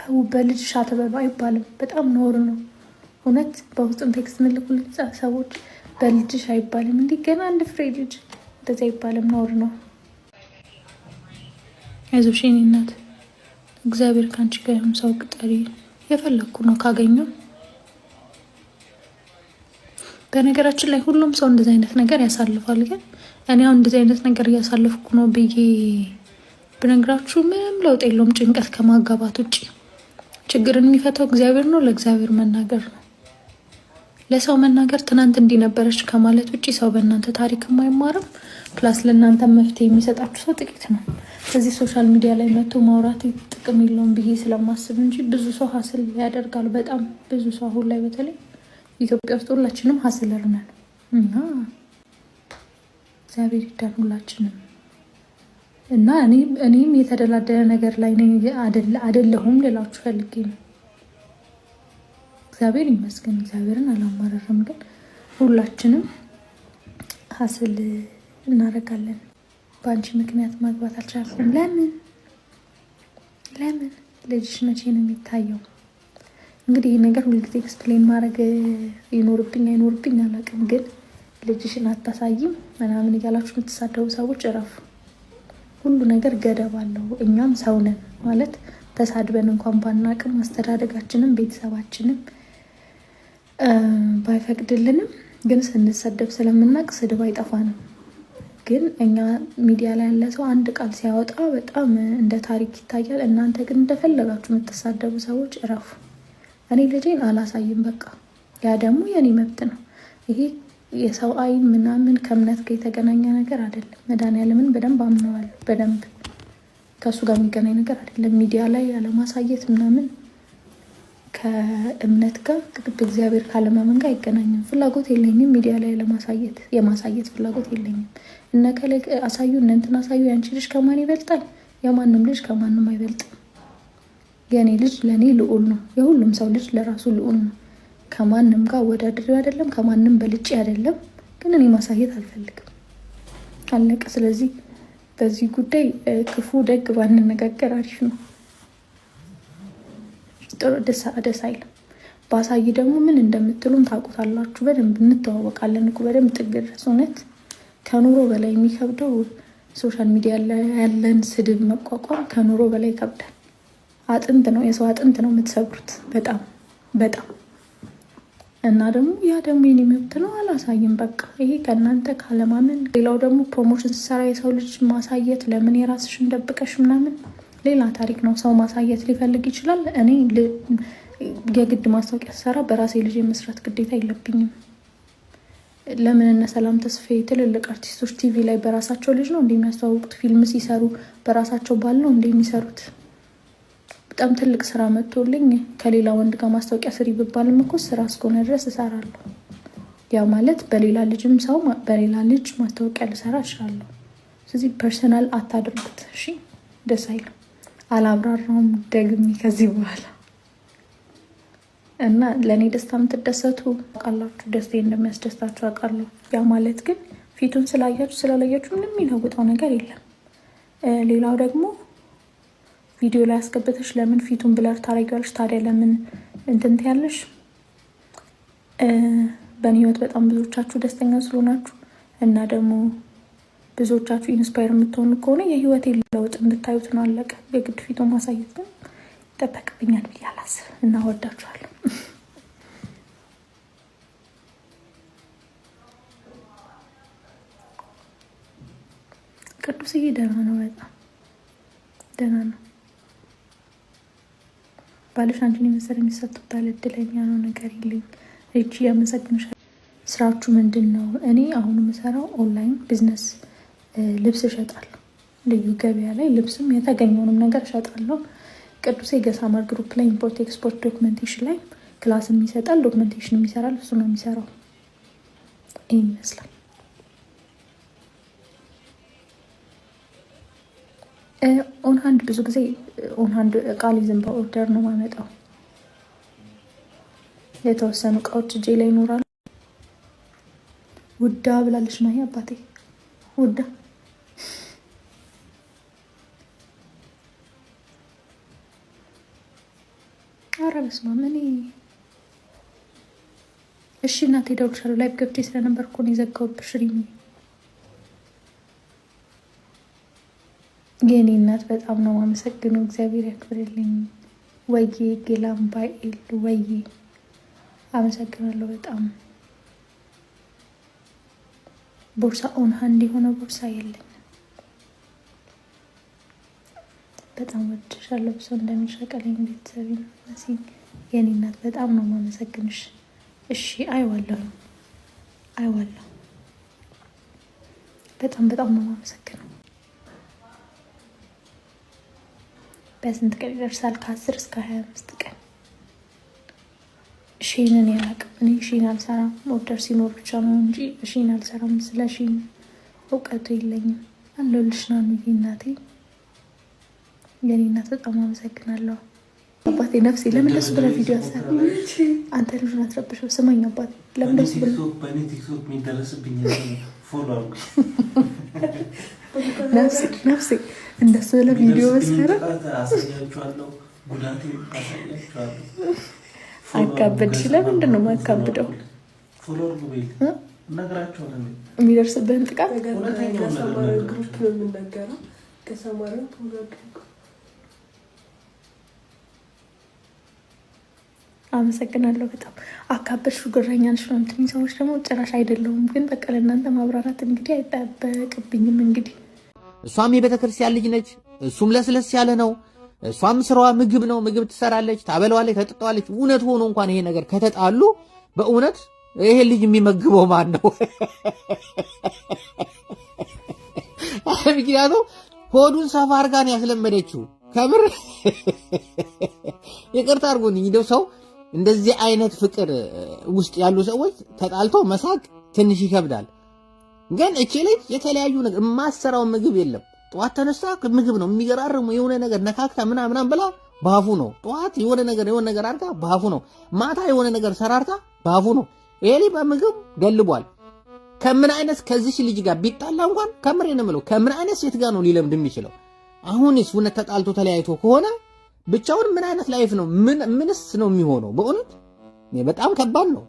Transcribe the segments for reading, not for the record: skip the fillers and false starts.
ተው በልጅሽ አትበሉ አይባልም። በጣም ነውር ነው እውነት። በውስጥም ቴክስት ምልኩልኝ ሰዎች በልጅሽ አይባልም። እንዲህ ገና አንድ ፍሬ ልጅ እንደዚህ አይባልም፣ ነውር ነው። አይዞሽ የኔ እናት፣ እግዚአብሔር ከአንቺ ጋር ይሁን። ሰው ቅጠሪ የፈለግኩ ነው ካገኘው። በነገራችን ላይ ሁሉም ሰው እንደዚህ አይነት ነገር ያሳልፋል። ግን እኔ አሁን እንደዚህ አይነት ነገር እያሳለፍኩ ነው ብዬ ብነግራችሁ ምንም ለውጥ የለውም። ጭንቀት ከማጋባት ውጭ ችግርን የሚፈታው እግዚአብሔር ነው። ለእግዚአብሔር መናገር ነው። ለሰው መናገር ትናንት እንዲነበረች ከማለት ውጭ ሰው በእናንተ ታሪክም አይማርም። ፕላስ ለእናንተ መፍትሄ የሚሰጣችሁ ሰው ጥቂት ነው። እዚህ ሶሻል ሚዲያ ላይ መጥቶ ማውራት ጥቅም የለውም ብዬ ስለማስብ እንጂ ብዙ ሰው ሀስል ያደርጋል። በጣም ብዙ ሰው አሁን ላይ በተለይ ኢትዮጵያ ውስጥ ሁላችንም ሀስለር ነን እና እግዚአብሔር ይርዳን ሁላችንም። እና እኔም የተደላደለ ነገር ላይ አይደለሁም ልላችሁ ፈልጌ ነው። እግዚአብሔር ይመስገን፣ እግዚአብሔርን አላማረርም። ግን ሁላችንም ሀስል እናደርጋለን። በአንቺ ምክንያት ማግባት አልቻልኩም። ለምን ልጅሽ መቼ ነው የሚታየው? እንግዲህ ይህ ነገር ሁልጊዜ ኤክስፕሌን ማድረግ ይኖርብኝ አይኖርብኝ አላውቅም። ግን ልጅሽን አታሳይም ምናምን እያላችሁ የምትሳደቡ ሰዎች እረፉ። ሁሉ ነገር ገደብ አለው። እኛም ሰው ነን ማለት ተሳድበን እንኳን ባናቅም አስተዳደጋችንም ቤተሰባችንም ባይፈቅድልንም ግን ስንሰደብ ስለምናቅ ስድብ አይጠፋንም። ግን እኛ ሚዲያ ላይ ያለ ሰው አንድ ቃል ሲያወጣ በጣም እንደ ታሪክ ይታያል። እናንተ ግን እንደፈለጋችሁ የምትሳደቡ ሰዎች እረፉ። እኔ ልጄን አላሳይም በቃ። ያ ደግሞ የኔ መብት ነው። ይሄ የሰው አይን ምናምን ከእምነት ጋር የተገናኘ ነገር አይደለም። መድኃኒዓለምን በደንብ አምነዋል። በደንብ ከእሱ ጋር የሚገናኝ ነገር አይደለም። ሚዲያ ላይ ያለማሳየት ምናምን ከእምነት ጋር በእግዚአብሔር ካለማመን ጋር አይገናኝም። ፍላጎት የለኝም ሚዲያ ላይ የማሳየት ፍላጎት የለኝም። እነ ከላይ አሳዩ እነ እንትን አሳዩ። ያንቺ ልጅ ከማን ይበልጣል? የማንም ልጅ ከማንም አይበልጥም። የኔ ልጅ ለኔ ልዑል ነው። የሁሉም ሰው ልጅ ለራሱ ልዑል ነው። ከማንም ጋር ወዳድሬው አይደለም፣ ከማንም በልጬ አይደለም። ግን እኔ ማሳየት አልፈልግም። አለቀ። ስለዚህ በዚህ ጉዳይ ክፉ ደግ ባንነጋገር አሪፍ ነው። ጥሩ ደስ አይልም። ባሳይ ደግሞ ምን እንደምትሉም ታውቁታላችሁ። በደንብ እንተዋወቃለን እኮ በደንብ ጥግ ድረስ። እውነት ከኑሮ በላይ የሚከብደው ሶሻል ሚዲያ ላይ ያለን ስድብ መቋቋም ከኑሮ በላይ ይከብዳል። አጥንት ነው፣ የሰው አጥንት ነው የምትሰብሩት። በጣም በጣም እና ደግሞ ያ ደግሞ የኔ መብት ነው፣ አላሳይም በቃ። ይሄ ከእናንተ ካለማመን። ሌላው ደግሞ ፕሮሞሽን ስሰራ የሰው ልጅ ማሳየት ለምን የራስሽን ደብቀሽ ምናምን ሌላ ታሪክ ነው። ሰው ማሳየት ሊፈልግ ይችላል። እኔ የግድ ማስታወቂያ ስሰራ በራሴ ልጅ የመስራት ግዴታ የለብኝም። ለምን እነ ሰላም ተስፋዬ ትልልቅ አርቲስቶች ቲቪ ላይ በራሳቸው ልጅ ነው እንደሚያስተዋውቁት? ፊልም ሲሰሩ በራሳቸው ባል ነው እንደሚሰሩት? በጣም ትልቅ ስራ መጥቶልኝ ከሌላ ወንድ ጋር ማስታወቂያ ስሪ ብባልም እኮ ስራ እስከሆነ ድረስ እሰራለሁ። ያ ማለት በሌላ ልጅም ሰው በሌላ ልጅ ማስታወቂያ ልሰራ እችላለሁ። ስለዚህ ፐርሰናል አታድርጉት እሺ። ደስ አይልም። አላብራራውም ደግሜ ከዚህ በኋላ እና ለእኔ ደስታ የምትደሰቱ አውቃላችሁ፣ ደስታ እንደሚያስደስታችሁ አውቃለሁ። ያ ማለት ግን ፊቱን ስላያችሁ ስላላያችሁ ምንም የሚለውጠው ነገር የለም። ሌላው ደግሞ ቪዲዮ ላይ አስገብተሽ ለምን ፊቱን ብለር ታደርጊያለሽ? ታዲያ ለምን እንትን ትያለሽ? በእኔ ህይወት በጣም ብዙዎቻችሁ ደስተኛ ስለሆናችሁ እና ደግሞ ብዙዎቻችሁ ኢንስፓየር የምትሆኑ ከሆነ የህይወቴ ለውጥ እንድታዩት ነው። አለቀ። የግድ ፊቱን ማሳየት ግን ይጠበቅብኛል ብዬ አላስብም። እና ወዳችኋለሁ። ቅዱስዬ ደህና ነው፣ በጣም ደህና ነው። ባልሽ አንቺን የመሰለ የሚሰጡት ባለ እድለኛ ነው። ነገር የለኝ እጅ ያመሰግንሻል። ስራችሁ ምንድን ነው? እኔ አሁን የምሰራው ኦንላይን ቢዝነስ ልብስ እሸጣለሁ። ልዩ ገበያ ላይ ልብስም የተገኘውንም ነገር እሸጣለሁ። ቅዱሴ ገሳማር ግሩፕ ላይ ኢምፖርት ኤክስፖርት ዶክመንቴሽን ላይ ክላስም ይሰጣል፣ ዶክመንቴሽንም ይሰራል። እሱ ነው የሚሰራው። ይህ ይመስላል። ኦንሃንድ ብዙ ጊዜ ኦንሃንድ እቃ ሊዝም በኦርደር ነው ማመጣው። የተወሰኑ እቃዎች እጄ ላይ ይኖራሉ። ውዳ ብላለች ማሂ አባቴ ውዳ ኧረ በስመ አብ እኔ እሺ እናቴ እደውልልሻለሁ። ላይቭ ገብቼ ስለነበር እኮ ነው የዘጋሁብሽ። ሪሚ የኔ እናት በጣም ነው የማመሰግነው። እግዚአብሔር ያክብርልኝ። ወይዬ ጌላምባኤል ወይዬ አመሰግናለሁ በጣም። ቦርሳ ኦን ሃንድ የሆነ ቦርሳ የለኝም። በጣም ወድሻለሁ። ሰው እንደሚሸቀለኝ ቤተሰብ መሲ የኔ እናት በጣም ነው የማመሰግንሽ። እሺ አይዋለሁ በጣም ነው የማመሰግነው። በስንት ቀን ይደርሳል? ከ10 እስከ 25 ቀን። ሺንን ያላቅም እኔ ሺን አልሰራም። ኦርደር ሲኖር ብቻ ነው እንጂ ሺን አልሰራም። ስለ ሺን እውቀቱ የለኝም። አለሁልሽ ናኑዬ እናቴ የኔ እናት በጣም አመሰግናለሁ። አባቴ ነፍሴ ለምን ደስ ብለህ ቪዲዮ አሰራ? አንተ ልጁን አትረብሽው። ስማኝ አባቴ ለምን ደስ ብለህ ነፍሴ እንደሱ ብለህ ቪዲዮ አሰራ? አካበድሽ። ለምንድን ነው የማካብደው? የሚደርስብህን ጥቃት አመሰግናለሁ በጣም አካበድሽ። ጉረኛ ነሽ ነው የምትሉኝ ሰዎች ደግሞ ጭራሽ አይደለሁም። ግን በቃ ለእናንተ ማብራራት እንግዲህ አይጠበቅብኝም። እንግዲህ እሷም የቤተክርስቲያን ልጅ ነች፣ እሱም ለስለስ ያለ ነው። እሷም ስራዋ ምግብ ነው። ምግብ ትሰራለች፣ ታበለዋለች፣ ተጥጠዋለች። እውነት ሆኖ እንኳን ይሄ ነገር ከተጣሉ በእውነት ይሄ ልጅ የሚመግበው ማን ነው? ምክንያቱም ሆዱን ሰፋ አርጋን ያስለመደችው ከምር ይቅርታ አድርጎኝ እንደው ሰው እንደዚህ አይነት ፍቅር ውስጥ ያሉ ሰዎች ተጣልቶ መሳቅ ትንሽ ይከብዳል። ግን እቺ ልጅ የተለያዩ ነገር የማሰራው ምግብ የለም። ጧት ተነስታ ምግብ ነው የሚገራርሙ የሆነ ነገር ነካክታ ምናምን ብላ ባፉ ነው። ጧት የሆነ ነገር አርጋ ባፉ ነው። ማታ የሆነ ነገር ሰራርታ ባፉ ነው። ይሄ ልጅ በምግብ ደልቧል። ከምን አይነት ከዚህ ልጅ ጋር ቢጣላ እንኳን ከምሬ ነው የምለው ከምን አይነት ሴት ጋር ነው ሊለምድ የሚችለው? አሁንስ እውነት ተጣልቶ ተለያይቶ ከሆነ ብቻውን ምን አይነት ላይፍ ነው? ምንስ ነው የሚሆነው? በእውነት በጣም ከባድ ነው።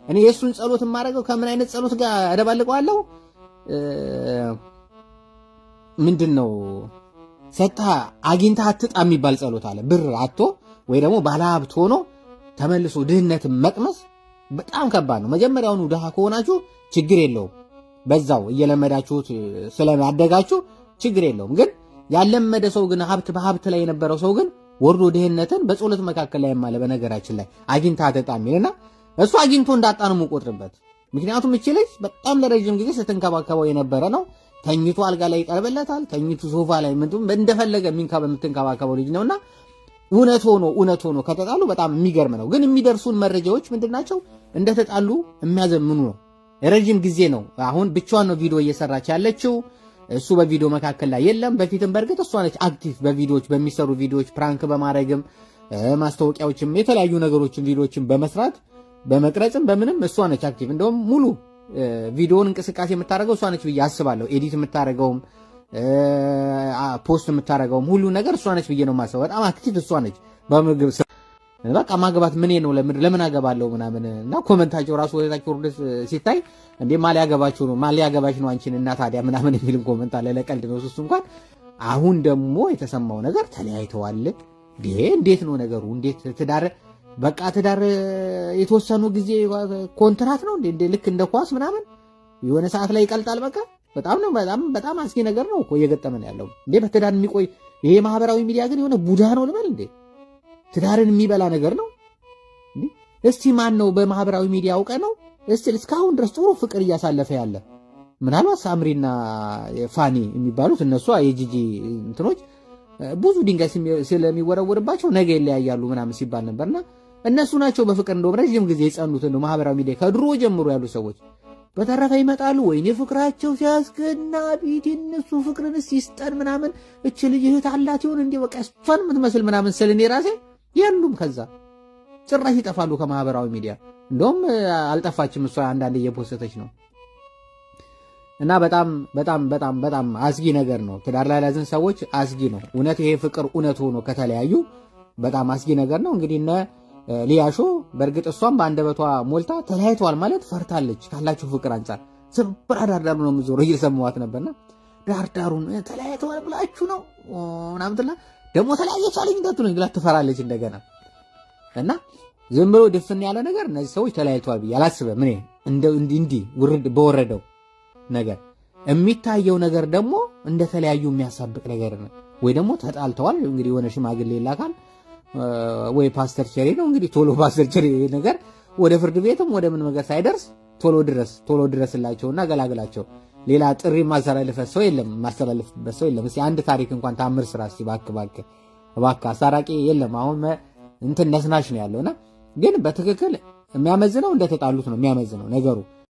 እኔ የእሱን ጸሎት የማደርገው ከምን አይነት ጸሎት ጋር እደባልቀዋለሁ? ምንድን ነው ሰጣ አግኝታ አትጣ የሚባል ጸሎት አለ። ብር አቶ ወይ ደግሞ ባለሀብት ሆኖ ተመልሶ ድህነትን መቅመስ በጣም ከባድ ነው። መጀመሪያውኑ ድሃ ከሆናችሁ ችግር የለውም፣ በዛው እየለመዳችሁት ስለማደጋችሁ ችግር የለውም። ግን ያለመደ ሰው ግን በሀብት ላይ የነበረው ሰው ግን ወርዶ ድህነትን በጸሎት መካከል ላይ ማለ በነገራችን ላይ አግኝታ አትጣ የሚልና እሱ አግኝቶ እንዳጣ ነው የምቆጥርበት። ምክንያቱም እቺ ልጅ በጣም ለረጅም ጊዜ ስትንከባከበው የነበረ ነው። ተኝቶ አልጋ ላይ ይቀርብለታል፣ ተኝቶ ሶፋ ላይ እንደፈለገ የምትንከባከበው ልጅ ነውና እውነት ሆኖ ከተጣሉ በጣም የሚገርም ነው። ግን የሚደርሱን መረጃዎች ምንድናቸው? እንደተጣሉ የሚያዘምኑ ነው። ረጅም ጊዜ ነው። አሁን ብቻዋን ነው ቪዲዮ እየሰራች ያለችው። እሱ በቪዲዮ መካከል ላይ የለም። በፊትም በእርግጥ እሷ ነች አክቲቭ በቪዲዮዎች በሚሰሩ ቪዲዮዎች ፕራንክ በማድረግም ማስታወቂያዎችም የተለያዩ ነገሮችን ቪዲዮዎችን በመስራት በመቅረጽም በምንም እሷ ነች አክቲቭ። እንደውም ሙሉ ቪዲዮውን እንቅስቃሴ የምታደርገው እሷ ነች ብዬ አስባለሁ። ኤዲት የምታደርገውም ፖስት የምታደርገውም ሁሉ ነገር እሷ ነች ብዬ ነው የማስበው። በጣም አክቲቭ እሷ ነች በምግብ በቃ ማግባት ምን ነው ለምን አገባለሁ ምናምን እና ኮመንታቸው ራሱ ወደታቸው ወርደስ ሲታይ እንዴ ማሊያገባችሁ ነው ማሊያገባሽ ነው አንቺን እና ታዲያ ምናምን የሚልም ኮመንት አለ። ለቀልድ ነው እሱ እንኳን። አሁን ደግሞ የተሰማው ነገር ተለያይተዋል። እንዴት ነው ነገሩ? እንዴት ትዳር የተወሰኑ ጊዜ ኮንትራት ነው እንዴ? ልክ እንደ ኳስ ምናምን የሆነ ሰዓት ላይ ይቀልጣል። በቃ በጣም አስጊ ነገር ነው እኮ እየገጠመን ያለው እንዴ በትዳር የሚቆይ ይሄ ማህበራዊ ሚዲያ ግን የሆነ ቡዳ ነው ልበል እንዴ? ትዳርን የሚበላ ነገር ነው። እስቲ ማን ነው በማህበራዊ ሚዲያ አውቀ ነው እስካሁን ድረስ ጥሩ ፍቅር እያሳለፈ ያለ? ምናልባት ሳምሪና ፋኒ የሚባሉት እነሱ የጂጂ እንትኖች ብዙ ድንጋይ ስለሚወረወርባቸው ነገ ይለያያሉ ምናምን ሲባል ነበርና እነሱ ናቸው በፍቅር እንደውም ረጅም ጊዜ የጸኑት ነው ማህበራዊ ሚዲያ ከድሮ ጀምሮ ያሉ ሰዎች። በተረፈ ይመጣሉ ወይኔ ፍቅራቸው ሲያስገና ቢት እነሱ ፍቅርን ሲስጠን ምናምን እቺ ልጅ እህት አላት ይሁን እንዴ በቃ እሷን የምትመስል ምናምን ስለኔ ራሴ የሉም። ከዛ ጭራሽ ይጠፋሉ ከማህበራዊ ሚዲያ። እንደውም አልጠፋችም እሷ አንዳንዴ እየፖስተች ነው። እና በጣም አስጊ ነገር ነው። ትዳር ላይ ያለን ሰዎች አስጊ ነው። እውነት ይሄ ፍቅር እውነት ሆኖ ከተለያዩ በጣም አስጊ ነገር ነው። እንግዲህ እነ ሊያሾ በእርግጥ እሷም በአንደበቷ ሞልታ ተለያይተዋል ማለት ፈርታለች ካላችሁ ፍቅር አንጻር ስብራ ዳርዳሩ ነው የምዞረው እየሰማዋት ነበርና ዳርዳሩን ተለያይተዋል ብላችሁ ነው ምናምን ትላ ደግሞ ተለያየች አለኝ እንዳትሉኝ ብላ ትፈራለች እንደገና እና ዝም ብሎ ድፍን ያለ ነገር እነዚህ ሰዎች ተለያይተዋል ብዬ አላስብም። እኔ እንዲህ ውርድ በወረደው ነገር የሚታየው ነገር ደግሞ እንደተለያዩ የሚያሳብቅ ነገር ነው። ወይ ደግሞ ተጣልተዋል እንግዲህ የሆነ ሽማግሌ ይላካል ወይ ፓስተር ቸሬ ነው እንግዲህ ቶሎ ፓስተር ቸሬ ነገር ወደ ፍርድ ቤትም ወደ ምን ነገር ሳይደርስ ቶሎ ድረስላቸውና ገላግላቸው። ሌላ ጥሪ ማስተላለፍበት ሰው የለም። እስኪ አንድ ታሪክ እንኳን ታምር ስራ እስኪ እባክህ አሳራቂ የለም። አሁን እንትን ነስናሽ ነው ያለውና ግን በትክክል የሚያመዝነው እንደተጣሉት ነው የሚያመዝነው ነገሩ።